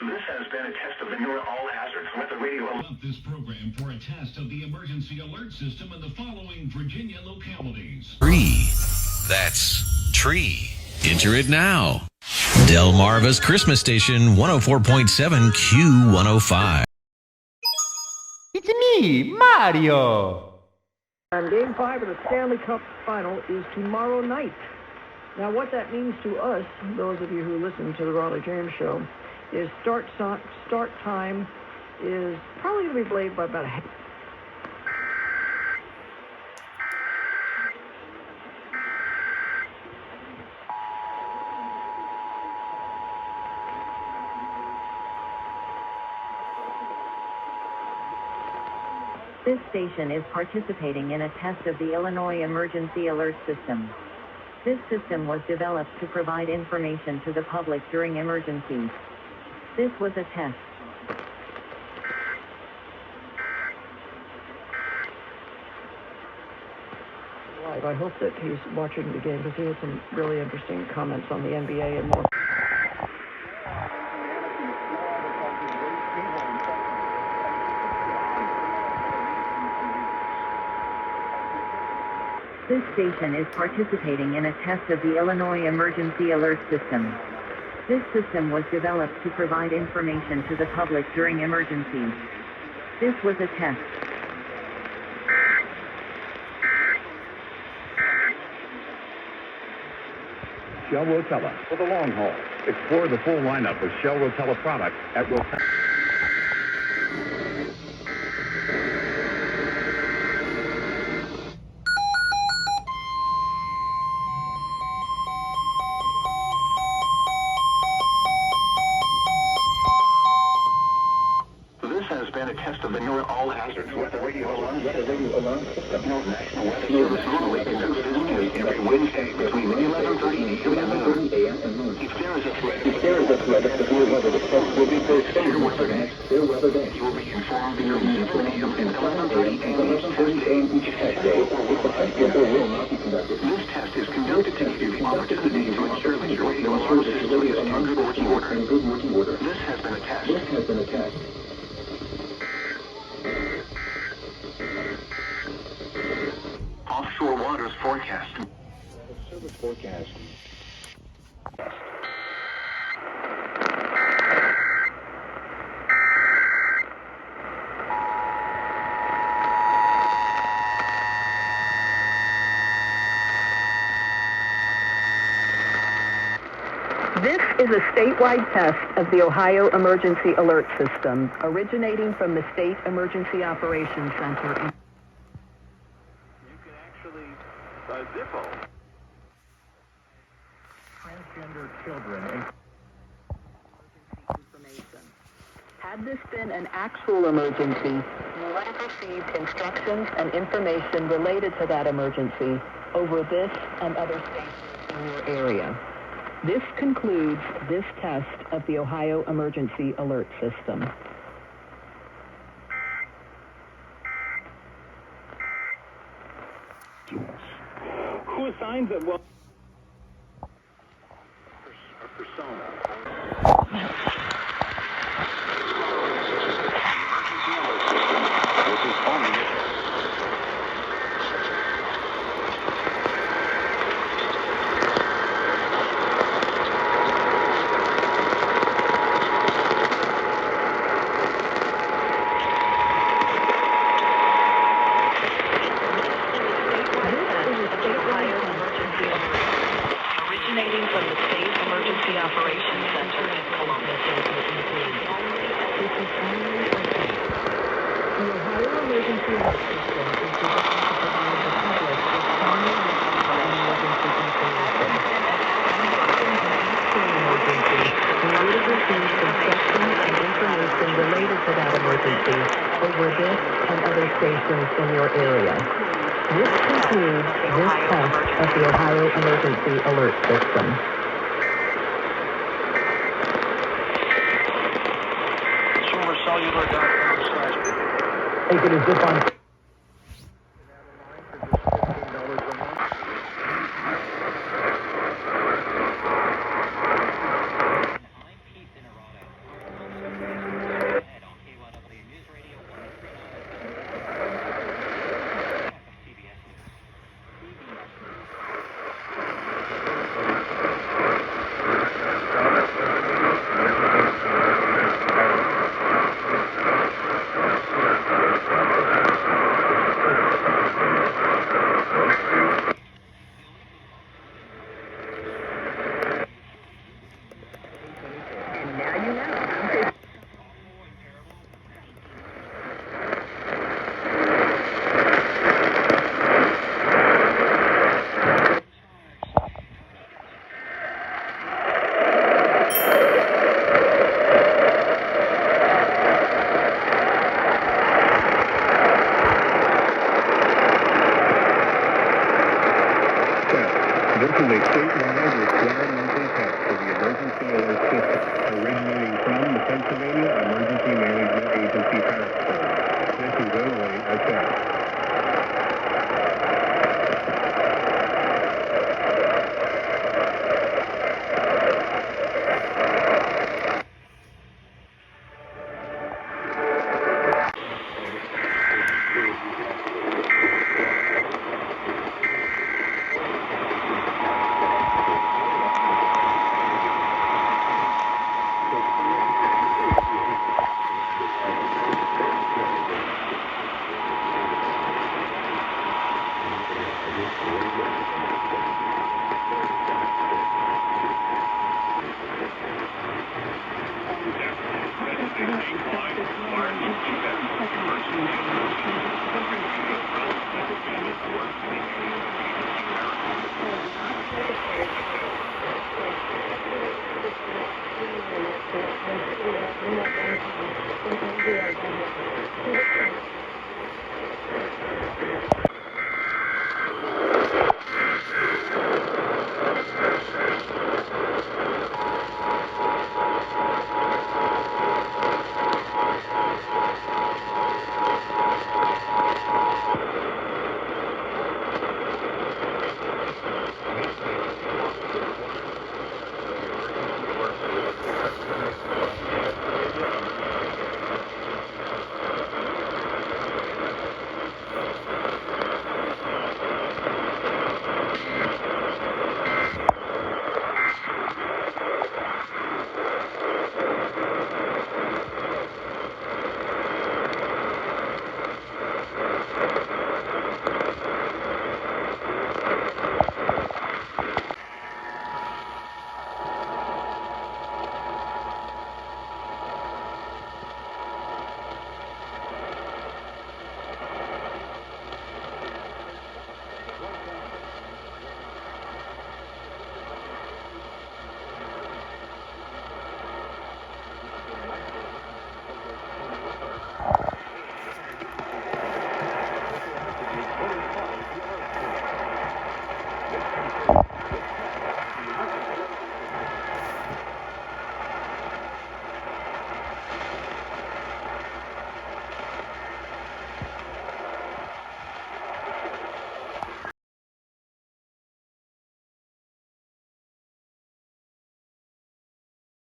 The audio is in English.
This has been a test of the newer all hazards with the radio. This program for a test of the emergency alert system in the following Virginia localities. Tree. That's tree. Enter it now. Delmarva's Christmas Station 104.7 Q105. It's me, Mario. And Game 5 of the Stanley Cup Final is tomorrow night. Now, what that means to us, those of you who listen to the Raleigh James Show, is start time is probably going to be delayed by about a half. This station is participating in a test of the Illinois Emergency Alert System. This system was developed to provide information to the public during emergencies. This was a test. Live. I hope that he's watching the game because he had some really interesting comments on the NBA and more. This station is participating in a test of the Illinois Emergency Alert System. This system was developed to provide information to the public during emergencies. This was a test. Shell Rotella for the long haul. Explore the full lineup of Shell Rotella products at Rotella. This has been a test of the newer all hazards with the radio alarm system. National Weather Service normally conducts this test every Wednesday between 11:30 a.m. and noon. If there is a threat that severe weather the test will be posted clear weather day. You will be informed between 7 a.m. and 11:30 a.m. each test day. This test is conducted to give you the opportunity to ensure that your radio alarm system is in good working order. This has been a test. Offshore waters forecast. Service forecast. This is a statewide test of the Ohio Emergency Alert System, originating from the State Emergency Operations Center. Zippo. Transgender children and information. Had this been an actual emergency, you would have received instructions and information related to that emergency over this and other stations in your area. This concludes this test of the Ohio Emergency Alert System. Who assigns it? Well, a persona. Originating from the State Emergency Operations Center in Columbus. The Ohio Emergency Alert System is designed to provide the public with timely emergency information. Emergency, you would have received instructions and information related to that emergency over this and other stations in your area. This concludes this test of the Ohio Emergency Alert System. Consumercellular.com/. Take it as if on. This is a statewide required monthly test for the emergency alert system, originating from the Pennsylvania Emergency Management Agency Task Force. This is only a test.